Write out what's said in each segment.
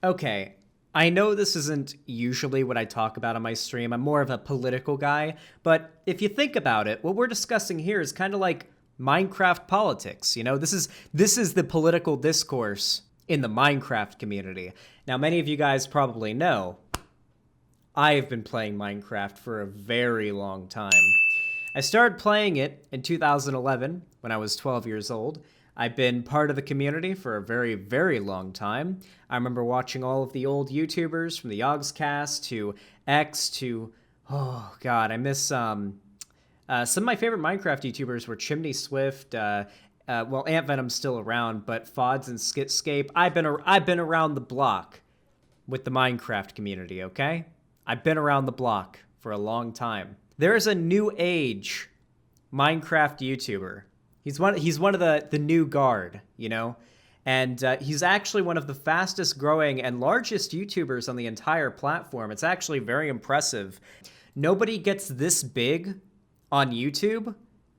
Okay, I know this isn't usually what I talk about on my stream. I'm more of a political guy, but if you think about it, what we're discussing here is kind of like Minecraft politics, you know? This is the political discourse in the Minecraft community. Now, many of you guys probably know I've been playing Minecraft for a very long time. I started playing it in 2011 when I was 12 years old. I've been part of the community for a very, very long time. I remember watching all of the old YouTubers from the Yogscast to X to, oh god, I miss some of my favorite Minecraft YouTubers were Chimney Swift. Well, Ant Venom's still around, but Fods and Skitscape. I've been around the block with the Minecraft community. Okay, I've been around the block for a long time. There is a new age Minecraft YouTuber. He's one of the new guard, you know, and he's actually one of the fastest growing and largest YouTubers on the entire platform. It's actually very impressive. Nobody gets this big on YouTube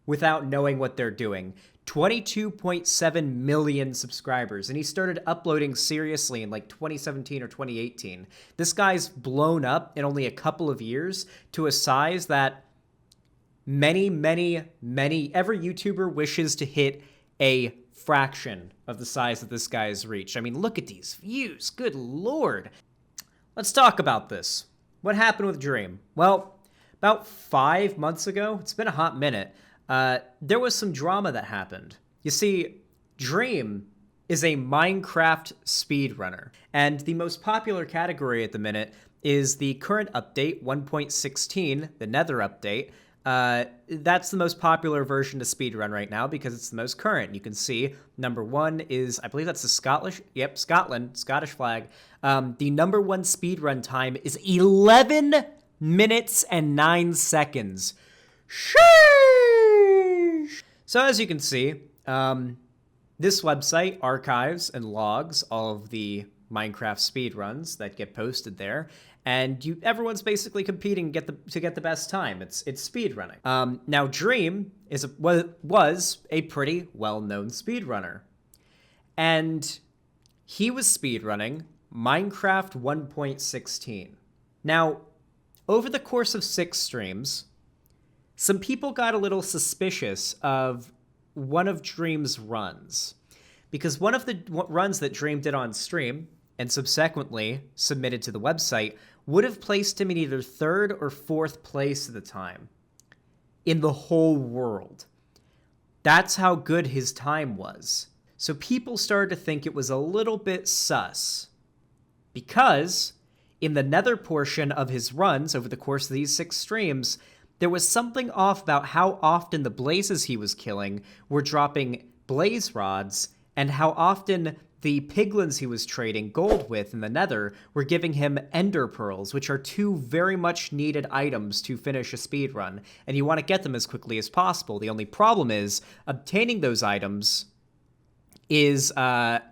without knowing what they're doing. 22.7 million subscribers, and he started uploading seriously in like 2017 or 2018. This guy's blown up in only a couple of years to a size that many every YouTuber wishes to hit a fraction of the size that this guy has reached. I mean, look at these views. Good lord. Let's talk about this. What happened with Dream? Well, about 5 months ago, it's been a hot minute, there was some drama that happened. You see, Dream is a Minecraft speedrunner, and the most popular category at the minute is the current update, 1.16, the Nether update. That's the most popular version to speedrun right now because it's the most current. You can see number one is, I believe that's the Scottish flag. The number one speedrun time is 11 minutes and 9 seconds. Sheesh! So as you can see, this website archives and logs all of the Minecraft speedruns that get posted there, and everyone's basically competing to get the best time. It's speedrunning. Now Dream was a pretty well-known speedrunner, and he was speedrunning Minecraft 1.16. Now, over the course of 6 streams, some people got a little suspicious of one of Dream's runs, because one of the runs that Dream did on stream and subsequently submitted to the website would have placed him in either 3rd or 4th place at the time in the whole world. That's how good his time was. So people started to think it was a little bit sus, because in the Nether portion of his runs over the course of these 6 streams, there was something off about how often the blazes he was killing were dropping blaze rods, and how often the piglins he was trading gold with in the Nether were giving him ender pearls, which are 2 very much needed items to finish a speedrun, and you want to get them as quickly as possible. The only problem is obtaining those items is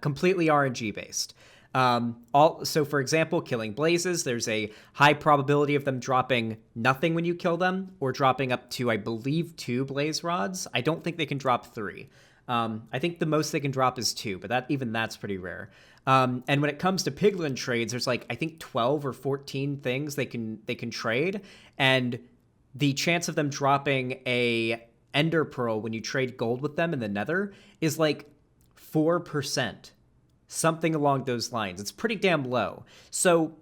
completely RNG based. So for example, killing blazes, there's a high probability of them dropping nothing when you kill them, or dropping up to, I believe, 2 blaze rods. I don't think they can drop 3. I think the most they can drop is 2, but that's pretty rare. And when it comes to piglin trades, there's like, I think 12 or 14 things they can trade, and the chance of them dropping a ender pearl when you trade gold with them in the Nether is like 4%. Something along those lines. It's pretty damn low. So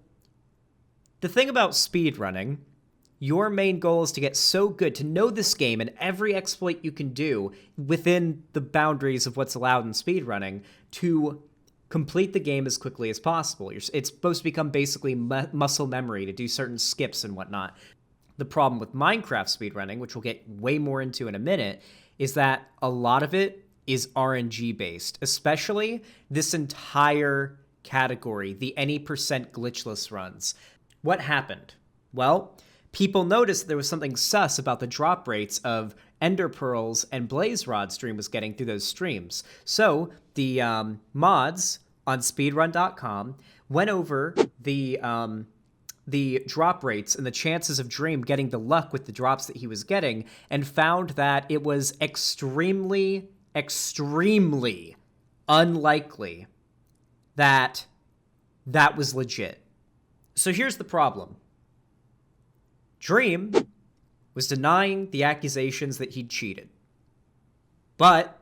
the thing about speedrunning, your main goal is to get so good, to know this game and every exploit you can do within the boundaries of what's allowed in speedrunning, to complete the game as quickly as possible. It's supposed to become basically muscle memory to do certain skips and whatnot. The problem with Minecraft speedrunning, which we'll get way more into in a minute, is that a lot of it is RNG based, especially this entire category, the any percent glitchless runs. What happened? Well, people noticed there was something sus about the drop rates of ender pearls and blaze rods Dream was getting through those streams. So the mods on speedrun.com went over the drop rates and the chances of Dream getting the luck with the drops that he was getting, and found that it was extremely unlikely that that was legit. So here's the problem. Dream was denying the accusations that he'd cheated. But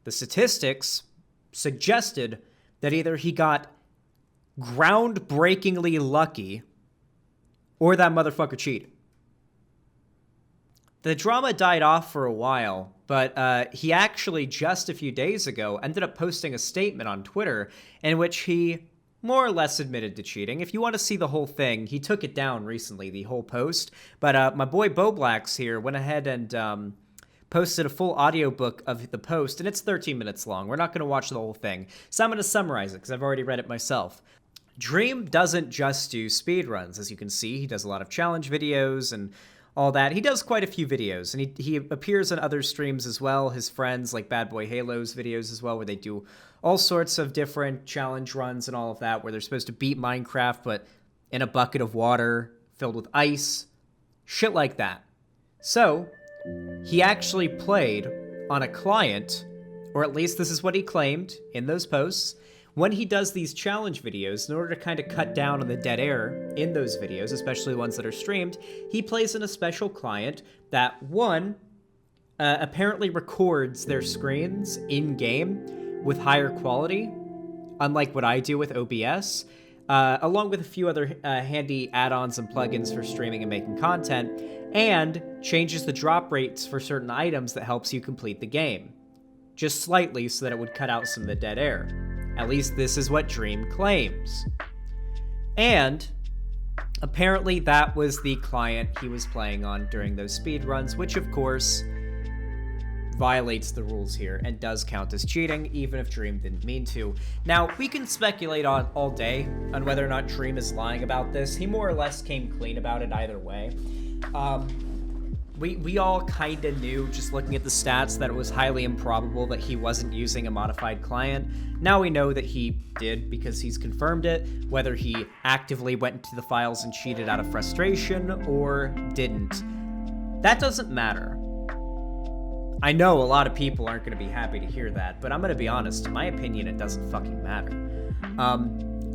the statistics suggested that either he got groundbreakingly lucky or that motherfucker cheated. The drama died off for a while, but he actually just a few days ago ended up posting a statement on Twitter in which he more or less admitted to cheating. If you want to see the whole thing, he took it down recently, the whole post. But my boy Boblax here went ahead and posted a full audiobook of the post, and it's 13 minutes long. We're not going to watch the whole thing. So I'm going to summarize it because I've already read it myself. Dream doesn't just do speedruns. As you can see, he does a lot of challenge videos and all that. He does quite a few videos, and he appears on other streams as well. His friends, like Bad Boy Halo's videos as well, where they do all sorts of different challenge runs and all of that, where they're supposed to beat Minecraft, but in a bucket of water filled with ice. Shit like that. So he actually played on a client, or at least this is what he claimed in those posts. When he does these challenge videos, in order to kind of cut down on the dead air in those videos, especially the ones that are streamed, he plays in a special client that, one, apparently records their screens in-game with higher quality, unlike what I do with OBS, along with a few other handy add-ons and plugins for streaming and making content, and changes the drop rates for certain items that helps you complete the game. Just slightly so that it would cut out some of the dead air. At least this is what Dream claims. And apparently that was the client he was playing on during those speedruns, which of course violates the rules here and does count as cheating, even if Dream didn't mean to. Now, we can speculate on all day on whether or not Dream is lying about this. He more or less came clean about it either way. We all kind of knew, just looking at the stats, that it was highly improbable that he wasn't using a modified client. Now we know that he did because he's confirmed it, whether he actively went into the files and cheated out of frustration or didn't. That doesn't matter. I know a lot of people aren't going to be happy to hear that, but I'm going to be honest, in my opinion, it doesn't fucking matter.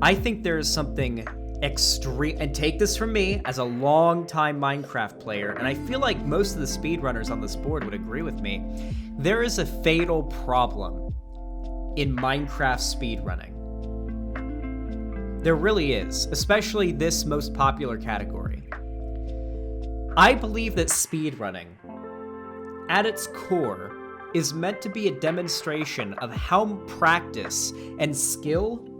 I think there is something extreme, and take this from me as a long-time Minecraft player, and I feel like most of the speedrunners on this board would agree with me. There is a fatal problem in Minecraft speedrunning. There really is, especially this most popular category. I believe that speedrunning, at its core, is meant to be a demonstration of how practice and skill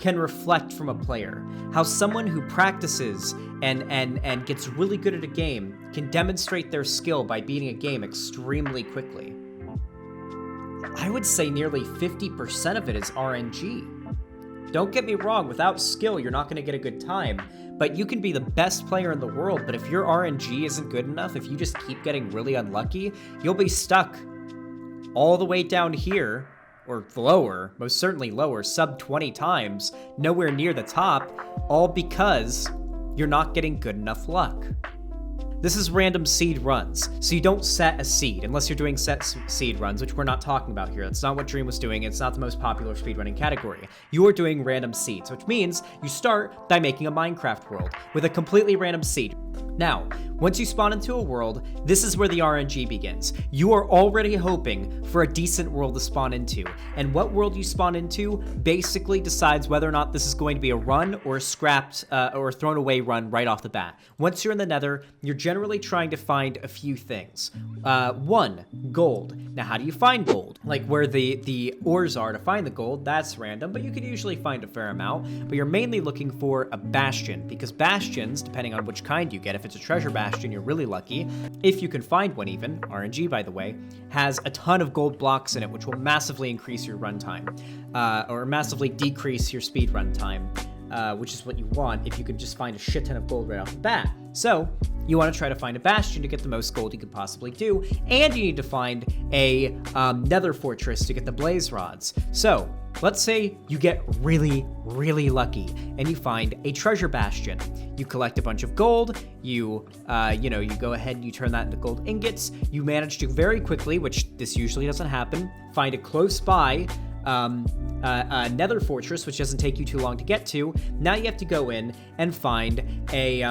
can reflect from a player. How someone who practices and gets really good at a game can demonstrate their skill by beating a game extremely quickly. I would say nearly 50% of it is RNG. Don't get me wrong, without skill, you're not going to get a good time, but you can be the best player in the world, but if your RNG isn't good enough, if you just keep getting really unlucky, you'll be stuck all the way down here, or lower, most certainly lower, sub 20 times, nowhere near the top, all because you're not getting good enough luck. This is random seed runs, so you don't set a seed, unless you're doing set seed runs, which we're not talking about here. That's not what Dream was doing. It's not the most popular speedrunning category. You are doing random seeds, which means you start by making a Minecraft world with a completely random seed. Now, once you spawn into a world, this is where the RNG begins. You are already hoping for a decent world to spawn into, and what world you spawn into basically decides whether or not this is going to be a run or a scrapped or thrown away run right off the bat. Once you're in the Nether, you're generally trying to find a few things. One, gold. Now, how do you find gold? Like where the ores are to find the gold, that's random, but you could usually find a fair amount. But you're mainly looking for a bastion, because bastions, depending on which kind you get, if it's a treasure bastion, you're really lucky. If you can find one even, RNG by the way, has a ton of gold blocks in it, which will massively increase your runtime, or massively decrease your speed run time, which is what you want if you could just find a shit ton of gold right off the bat. So you want to try to find a bastion to get the most gold you could possibly do, and you need to find a nether fortress to get the blaze rods. So let's say you get really, really lucky and you find a treasure bastion. You collect a bunch of gold, you go ahead and you turn that into gold ingots. You manage to very quickly, which this usually doesn't happen, find a close by nether fortress, which doesn't take you too long to get to. Now you have to go in and find a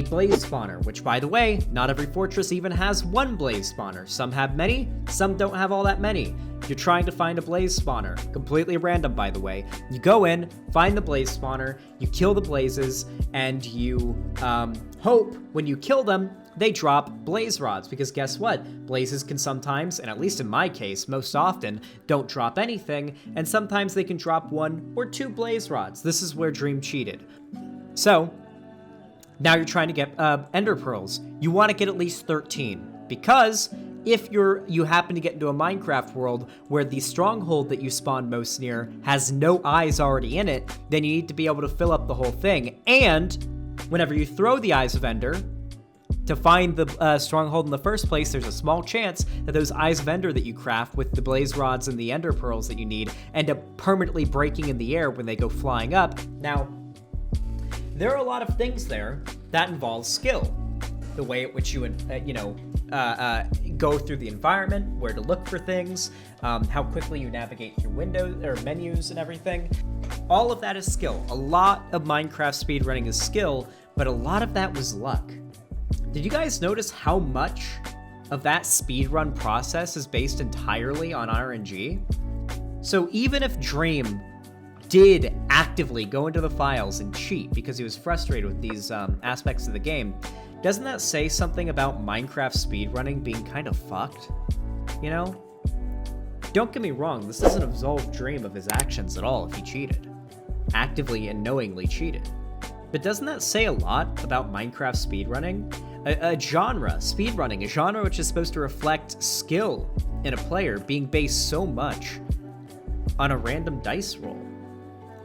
blaze spawner, which, by the way, not every fortress even has one blaze spawner. Some have many, some don't have all that many. You're trying to find a blaze spawner, completely random, by the way. You go in, find the blaze spawner, you kill the blazes, and you hope when you kill them, they drop blaze rods, because guess what? Blazes can sometimes, and at least in my case, most often, don't drop anything, and sometimes they can drop 1 or 2 blaze rods. This is where Dream cheated. So, now you're trying to get ender pearls. You want to get at least 13, because if you happen to get into a Minecraft world where the stronghold that you spawned most near has no eyes already in it, then you need to be able to fill up the whole thing. And whenever you throw the Eyes of Ender to find the stronghold in the first place, there's a small chance that those Eyes of Ender that you craft with the blaze rods and the ender pearls that you need end up permanently breaking in the air when they go flying up. Now, there are a lot of things there that involve skill. The way at which you go through the environment, where to look for things, how quickly you navigate through windows or menus and everything. All of that is skill. A lot of Minecraft speedrunning is skill, but a lot of that was luck. Did you guys notice how much of that speedrun process is based entirely on RNG? So even if Dream did actively go into the files and cheat because he was frustrated with these aspects of the game, doesn't that say something about Minecraft speedrunning being kind of fucked? You know? Don't get me wrong, this doesn't absolve Dream of his actions at all if he cheated. Actively and knowingly cheated. But doesn't that say a lot about Minecraft speedrunning? A genre, speedrunning, a genre which is supposed to reflect skill in a player being based so much on a random dice roll.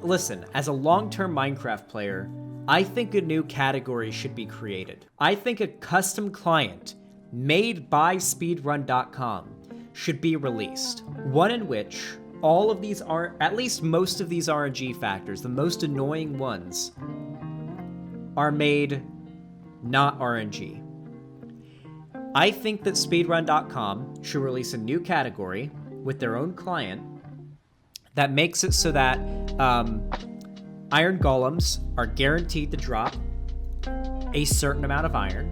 Listen, as a long-term Minecraft player, I think a new category should be created. I think a custom client made by speedrun.com should be released. One in which all of these are, at least most of these RNG factors, the most annoying ones, are made not RNG. I think that speedrun.com should release a new category with their own client that makes it so that iron golems are guaranteed to drop a certain amount of iron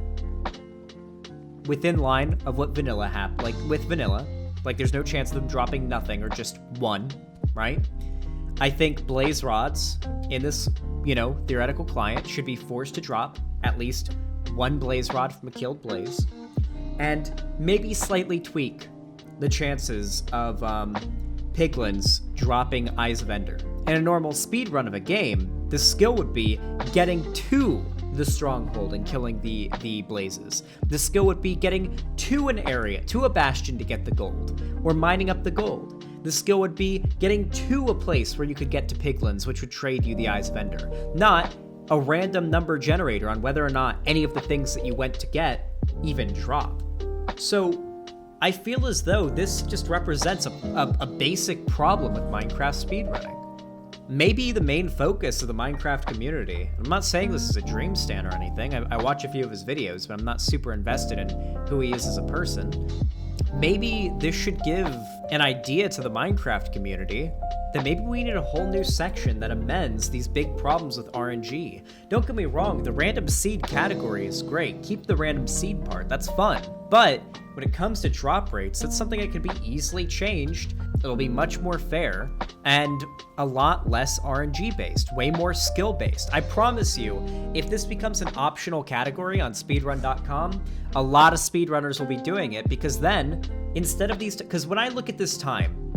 within line of what vanilla like with vanilla. Like there's no chance of them dropping nothing or just 1, right? I think blaze rods in this, theoretical client should be forced to drop at least 1 blaze rod from a killed blaze, and maybe slightly tweak the chances of piglins dropping Eyes of Ender. In a normal speedrun of a game, the skill would be getting to the stronghold and killing the blazes. The skill would be getting to an area, to a bastion to get the gold, or mining up the gold. The skill would be getting to a place where you could get to piglins, which would trade you the Eyes of Ender, not a random number generator on whether or not any of the things that you went to get even drop. So I feel as though this just represents a basic problem with Minecraft speedrunning. Maybe the main focus of the Minecraft community. I'm not saying this is a Dream stan or anything. I watch a few of his videos, but I'm not super invested in who he is as a person. Maybe this should give an idea to the Minecraft community that maybe we need a whole new section that amends these big problems with RNG. Don't get me wrong, the random seed category is great. Keep the random seed part, that's fun. But when it comes to drop rates, that's something that can be easily changed. It'll be much more fair and a lot less RNG based, way more skill based. I promise you, if this becomes an optional category on speedrun.com, a lot of speedrunners will be doing it, because then instead of these, because when I look at this time,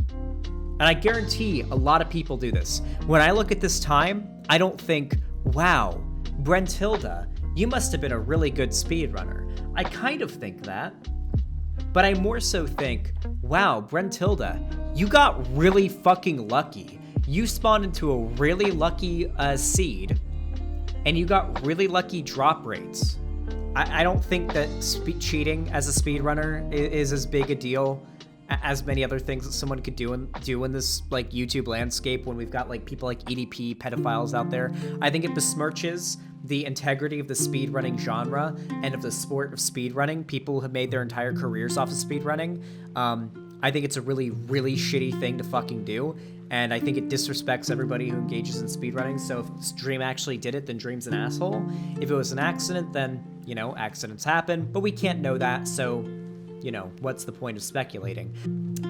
and I guarantee a lot of people do this, when I look at this time, I don't think, wow, Breadtube, you must have been a really good speedrunner. I kind of think that, but I more so think, wow, Breadtube, you got really fucking lucky. You spawned into a really lucky seed, and you got really lucky drop rates. I don't think that cheating as a speedrunner is as big a deal as many other things that someone could do in this like YouTube landscape when we've got like people like EDP pedophiles out there. I think it besmirches the integrity of the speedrunning genre and of the sport of speedrunning. People who have made their entire careers off of speedrunning. I think it's a really, really shitty thing to fucking do, and I think it disrespects everybody who engages in speedrunning. So if Dream actually did it, then Dream's an asshole. If it was an accident, then, you know, accidents happen, but we can't know that, so, you know, what's the point of speculating?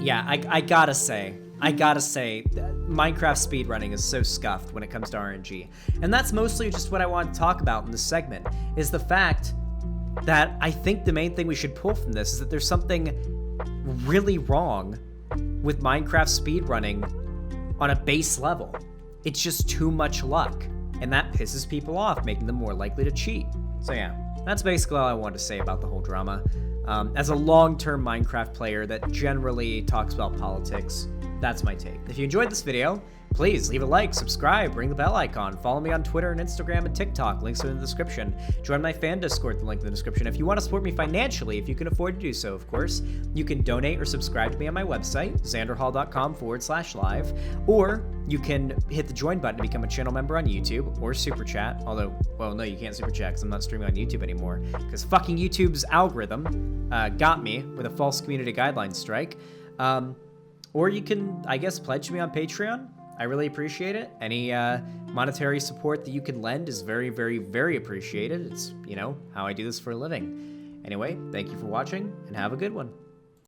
Yeah, I gotta say, Minecraft speedrunning is so scuffed when it comes to RNG. And that's mostly just what I want to talk about in this segment, is the fact that I think the main thing we should pull from this is that there's something really wrong with Minecraft speedrunning on a base level. It's just too much luck, and that pisses people off, making them more likely to cheat. So yeah, that's basically all I wanted to say about the whole drama. As a long-term Minecraft player that generally talks about politics, that's my take. If you enjoyed this video, please leave a like, subscribe, ring the bell icon, follow me on Twitter and Instagram and TikTok, links are in the description. Join my fan Discord, the link in the description. If you want to support me financially, if you can afford to do so, of course, you can donate or subscribe to me on my website, xanderhall.com/live, or you can hit the join button to become a channel member on YouTube, or super chat, although, well, no, you can't super chat because I'm not streaming on YouTube anymore, because fucking YouTube's algorithm got me with a false community guidelines strike. Or you can, I guess, pledge me on Patreon. I really appreciate it. Any monetary support that you can lend is very, very, very appreciated. It's, you know, how I do this for a living. Anyway, thank you for watching, and have a good one.